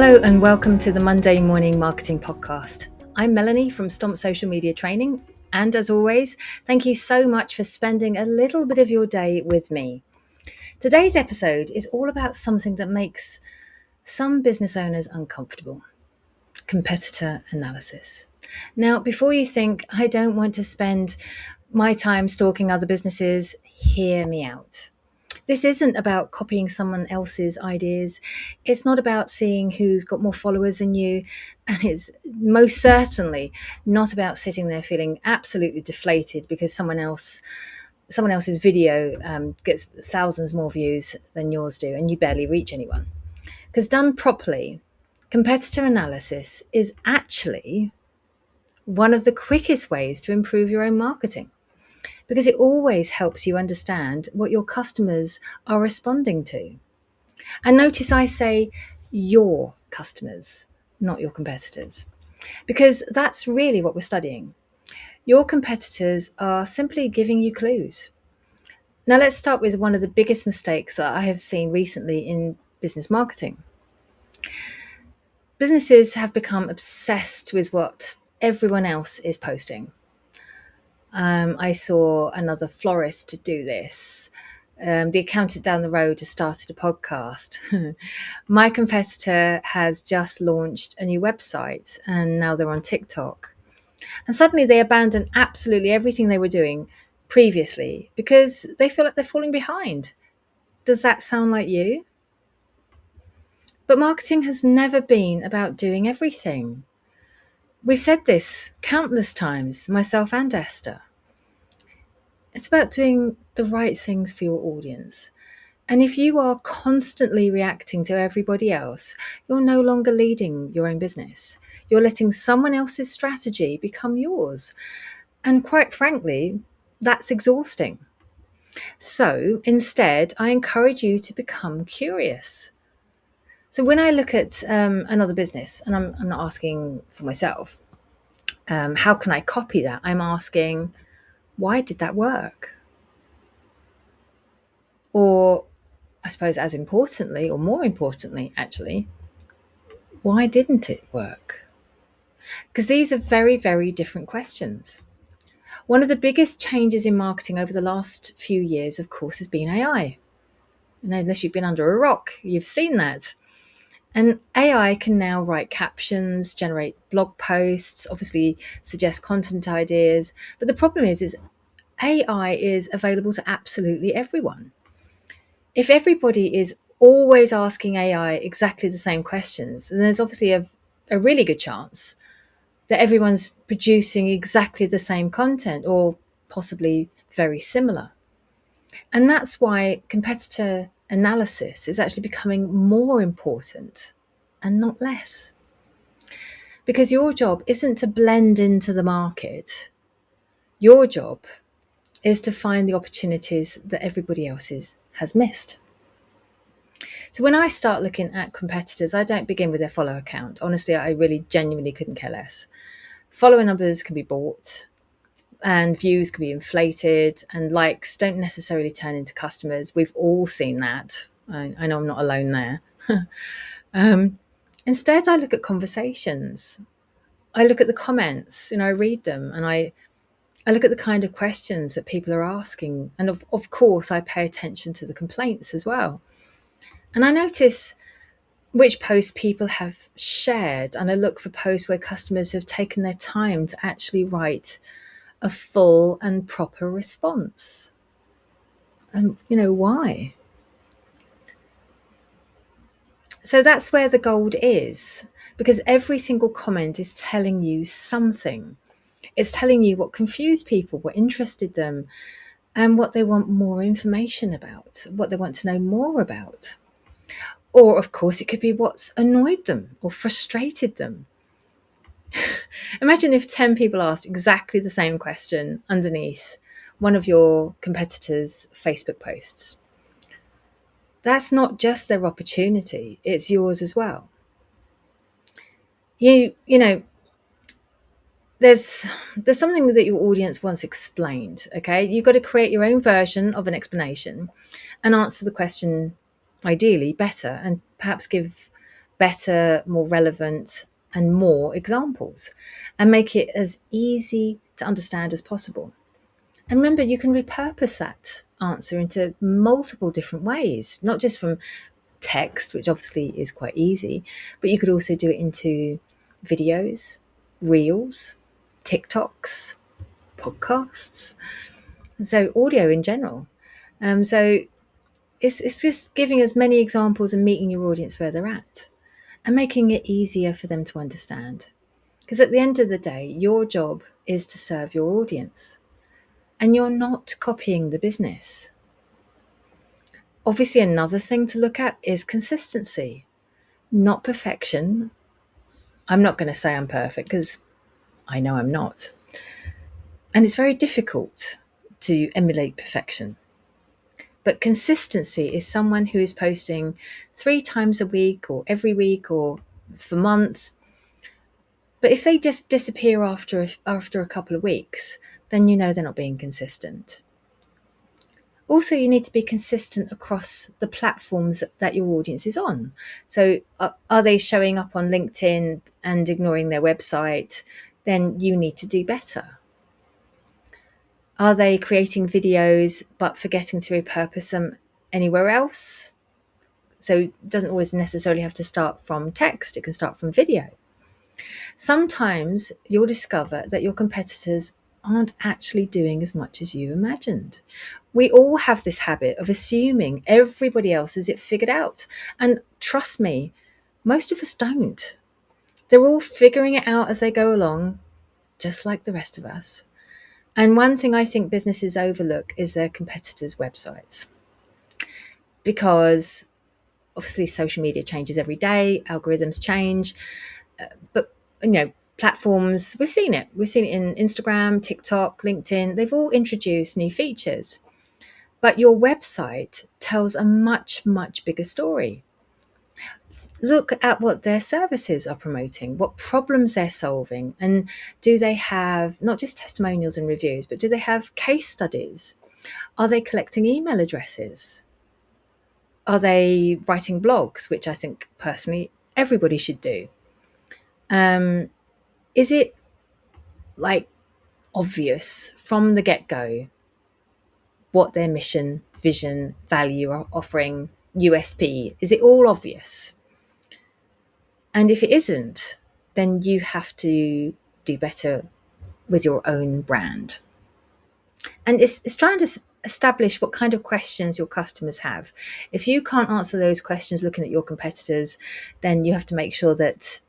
Hello and welcome to the Monday Morning Marketing Podcast. I'm Melanie from Stomp Social Media Training, and as always, thank you so much for spending a little bit of your day with me. Today's episode is all about something that makes some business owners uncomfortable: competitor analysis. Now, before you think I don't want to spend my time stalking other businesses, hear me out. This isn't about copying someone else's ideas. It's not about seeing who's got more followers than you. And it's most certainly not about sitting there feeling absolutely deflated because someone else's video gets thousands more views than yours do and you barely reach anyone. Because done properly, competitor analysis is actually one of the quickest ways to improve your own marketing, because it always helps you understand what your customers are responding to. And notice I say your customers, not your competitors, because that's really what we're studying. Your competitors are simply giving you clues. Now let's start with one of the biggest mistakes that I have seen recently in business marketing. Businesses have become obsessed with what everyone else is posting. I saw another florist do this. The accountant down the road has started a podcast. My competitor has just launched a new website and now they're on TikTok. And suddenly they abandon absolutely everything they were doing previously because they feel like they're falling behind. Does that sound like you? But marketing has never been about doing everything. We've said this countless times, myself and Esther. It's about doing the right things for your audience. And if you are constantly reacting to everybody else, you're no longer leading your own business. You're letting someone else's strategy become yours. And quite frankly, that's exhausting. So instead, I encourage you to become curious. So when I look at another business, and I'm not asking for myself, how can I copy that? I'm asking, why did that work? Or I suppose as importantly, or more importantly, actually, why didn't it work? Because these are very, very different questions. One of the biggest changes in marketing over the last few years, of course, has been AI. And unless you've been under a rock, you've seen that. And AI can now write captions, generate blog posts, obviously suggest content ideas. But the problem is AI is available to absolutely everyone. If everybody is always asking AI exactly the same questions, then there's obviously a really good chance that everyone's producing exactly the same content or possibly very similar. And that's why competitor analysis is actually becoming more important and not less. Because your job isn't to blend into the market. Your job is to find the opportunities that everybody else has missed. So when I start looking at competitors, I don't begin with their follower count. Honestly, I really genuinely couldn't care less. Follower numbers can be bought and views can be inflated and likes don't necessarily turn into customers. We've all seen that. I know I'm not alone there. Instead, I look at conversations. I look at the comments, I read them, and I look at the kind of questions that people are asking. And of course, I pay attention to the complaints as well. And I notice which posts people have shared, and I look for posts where customers have taken their time to actually write a full and proper response. And why? So that's where the gold is, because every single comment is telling you something. It's telling you what confused people, what interested them, and what they want more information about, what they want to know more about. Or, of course, it could be what's annoyed them or frustrated them. Imagine if 10 people asked exactly the same question underneath one of your competitors' Facebook posts. That's not just their opportunity, it's yours as well. You know, there's something that your audience once explained, okay? You've got to create your own version of an explanation and answer the question ideally better, and perhaps give better, more relevant, and more examples, and make it as easy to understand as possible. And remember, you can repurpose that answer into multiple different ways, not just from text, which obviously is quite easy, but you could also do it into videos, reels, TikToks, podcasts, so audio in general. So it's just giving as many examples and meeting your audience where they're at and making it easier for them to understand. Because at the end of the day, your job is to serve your audience and you're not copying the business. Obviously, another thing to look at is consistency, not perfection. I'm not going to say I'm perfect because I know I'm not. And it's very difficult to emulate perfection. But consistency is someone who is posting 3 times a week or every week or for months. But if they just disappear after a couple of weeks, then you know they're not being consistent. Also, you need to be consistent across the platforms that your audience is on. So are they showing up on LinkedIn and ignoring their website? Then you need to do better. Are they creating videos but forgetting to repurpose them anywhere else? So it doesn't always necessarily have to start from text, it can start from video. Sometimes you'll discover that your competitors aren't actually doing as much as you imagined. We all have this habit of assuming everybody else has it figured out. And trust me, most of us don't. They're all figuring it out as they go along, just like the rest of us. And one thing I think businesses overlook is their competitors' websites. Because obviously social media changes every day, algorithms change, but platforms, we've seen it in Instagram, TikTok, LinkedIn. They've all introduced new features, but your website tells a much bigger story. Look at what their services are promoting, what problems they're solving, and do they have not just testimonials and reviews, but do they have case studies? Are they collecting email addresses? Are they writing blogs, which I think personally everybody should do? Is it like obvious from the get-go what their mission, vision, value are offering, USP? Is it all obvious? And if it isn't, then you have to do better with your own brand. And it's trying to establish what kind of questions your customers have. If you can't answer those questions looking at your competitors, then you have to make sure that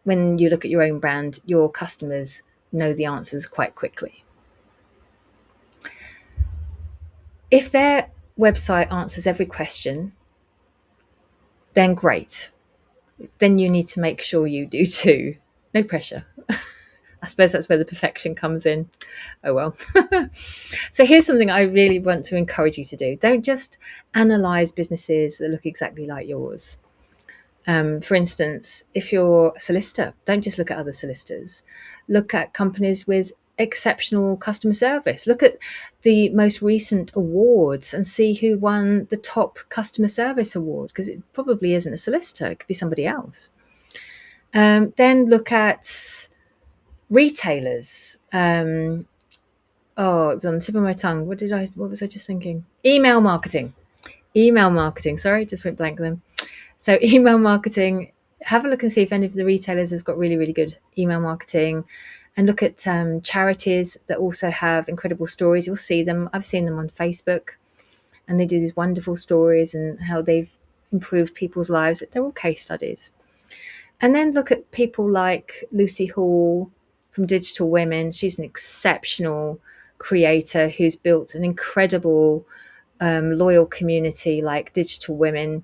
when you look at your own brand, your customers know the answers quite quickly. If their website answers every question, then great. Then you need to make sure you do too. No pressure. I suppose that's where the perfection comes in. Oh well. So here's something I really want to encourage you to do. Don't just analyze businesses that look exactly like yours. For instance, if you're a solicitor, don't just look at other solicitors. Look at companies with exceptional customer service. Look at the most recent awards and see who won the top customer service award, because it probably isn't a solicitor, it could be somebody else. Then look at retailers. It was on the tip of my tongue. What was I just thinking? Email marketing. Sorry, just went blank then. So email marketing, have a look and see if any of the retailers have got really good email marketing, and look at charities that also have incredible stories. You'll see them. I've seen them on Facebook, and they do these wonderful stories and how they've improved people's lives. They're all case studies. And then look at people like Lucy Hall from Digital Women. She's an exceptional creator who's built an incredible loyal community like Digital Women.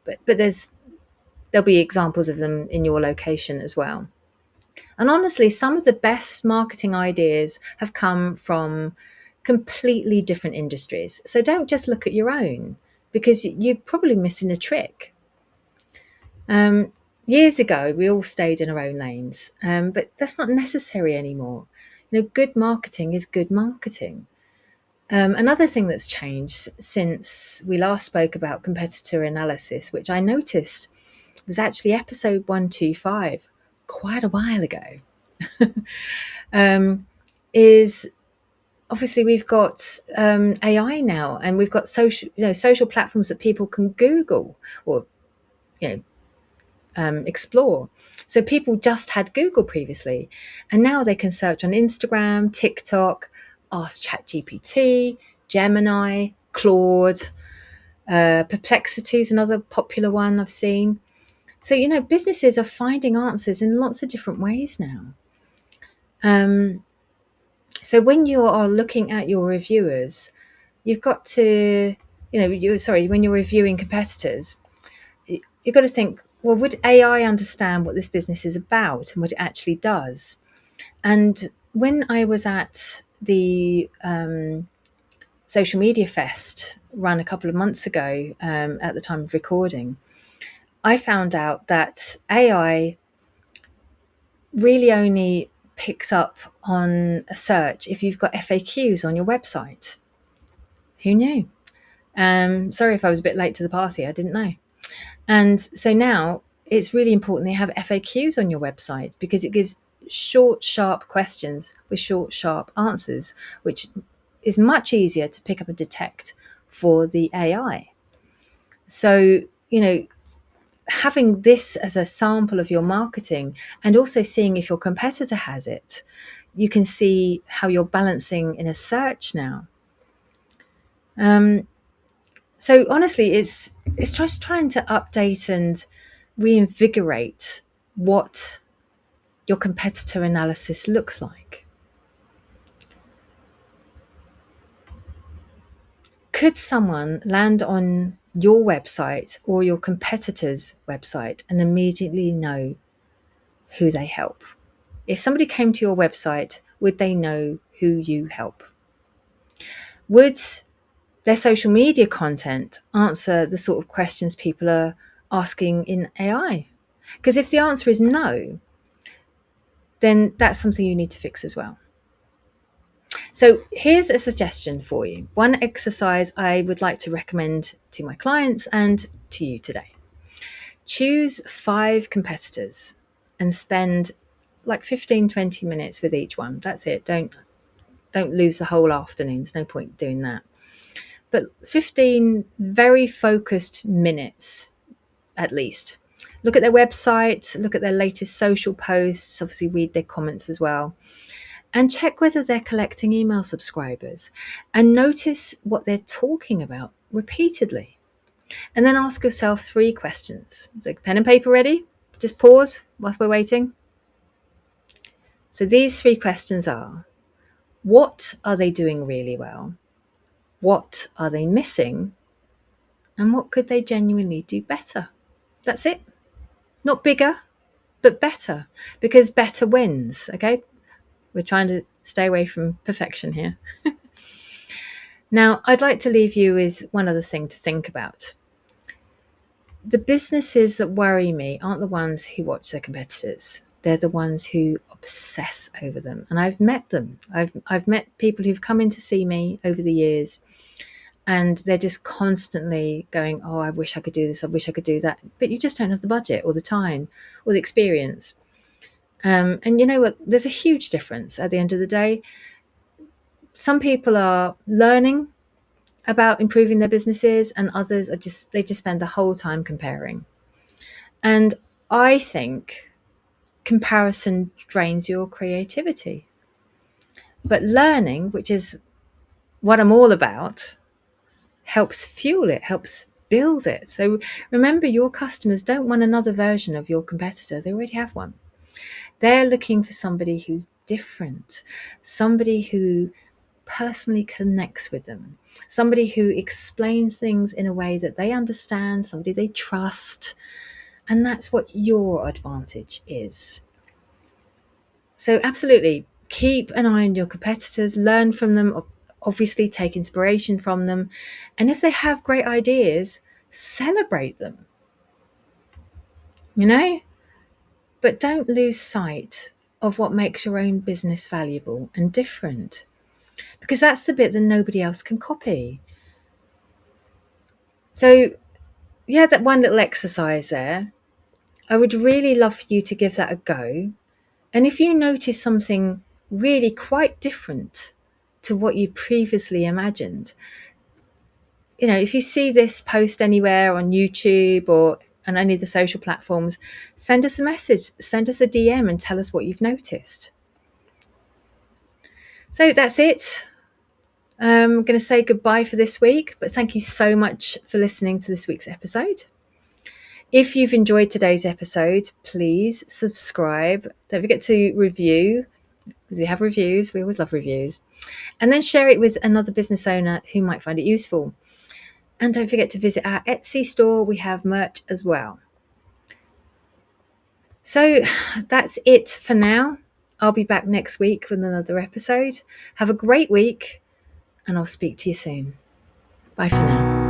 But there'll be examples of them in your location as well. And honestly, some of the best marketing ideas have come from completely different industries. So don't just look at your own, because you're probably missing a trick. Years ago, we all stayed in our own lanes, but that's not necessary anymore. Good marketing is good marketing. Another thing that's changed since we last spoke about competitor analysis, which I noticed was actually episode 125, quite a while ago. Is obviously we've got AI now, and we've got social platforms that people can Google or explore. So people just had Google previously, and now they can search on Instagram, TikTok, ask ChatGPT, Gemini, Claude, Perplexity is another popular one I've seen. So businesses are finding answers in lots of different ways now. So when you are looking at your reviewers, you've got to, when you're reviewing competitors, you've got to think, well, would AI understand what this business is about and what it actually does? And when I was at the Social Media Fest run a couple of months ago, at the time of recording, I found out that AI really only picks up on a search if you've got FAQs on your website. Who knew? Sorry if I was a bit late to the party, I didn't know. And so now it's really important that you have FAQs on your website, because it gives short, sharp questions with short, sharp answers, which is much easier to pick up and detect for the AI. So, having this as a sample of your marketing, and also seeing if your competitor has it, you can see how you're balancing in a search now. So honestly, it's just trying to update and reinvigorate what your competitor analysis looks like. Could someone land on your website or your competitor's website and immediately know who they help? If somebody came to your website, would they know who you help? Would their social media content answer the sort of questions people are asking in AI? Because if the answer is no, then that's something you need to fix as well. So here's a suggestion for you. One exercise I would like to recommend to my clients and to you today. Choose 5 competitors and spend like 15-20 minutes with each one. That's it. Don't lose the whole afternoon. There's no point doing that. But 15 very focused minutes at least. Look at their website, look at their latest social posts, obviously read their comments as well, and check whether they're collecting email subscribers, and notice what they're talking about repeatedly. And then ask yourself 3 questions. So pen and paper ready? Just pause whilst we're waiting. So these 3 questions are: what are they doing really well? What are they missing? And what could they genuinely do better? That's it. Not bigger, but better, because better wins, okay? We're trying to stay away from perfection here. Now, I'd like to leave you with one other thing to think about. The businesses that worry me aren't the ones who watch their competitors. They're the ones who obsess over them. And I've met them. I've met people who've come in to see me over the years, and they're just constantly going, oh, I wish I could do this, I wish I could do that. But you just don't have the budget or the time or the experience. And you know what? There's a huge difference at the end of the day. Some people are learning about improving their businesses, and others are just spend the whole time comparing. And I think comparison drains your creativity. But learning, which is what I'm all about, helps fuel it, helps build it. So remember, your customers don't want another version of your competitor. They already have one. They're looking for somebody who's different, somebody who personally connects with them, somebody who explains things in a way that they understand, somebody they trust. And that's what your advantage is. So absolutely, keep an eye on your competitors, learn from them, obviously take inspiration from them. And if they have great ideas, celebrate them, but don't lose sight of what makes your own business valuable and different, because that's the bit that nobody else can copy. So yeah, that one little exercise there. I would really love for you to give that a go. And if you notice something really quite different to what you previously imagined, if you see this post anywhere on YouTube or on any of the social platforms, send us a message, send us a DM and tell us what you've noticed. So that's it. I'm going to say goodbye for this week, but thank you so much for listening to this week's episode. If you've enjoyed today's episode, please subscribe. Don't forget to review, because we have reviews. We always love reviews. And then share it with another business owner who might find it useful. And don't forget to visit our Etsy store. We have merch as well. So that's it for now. I'll be back next week with another episode. Have a great week, and I'll speak to you soon. Bye for now.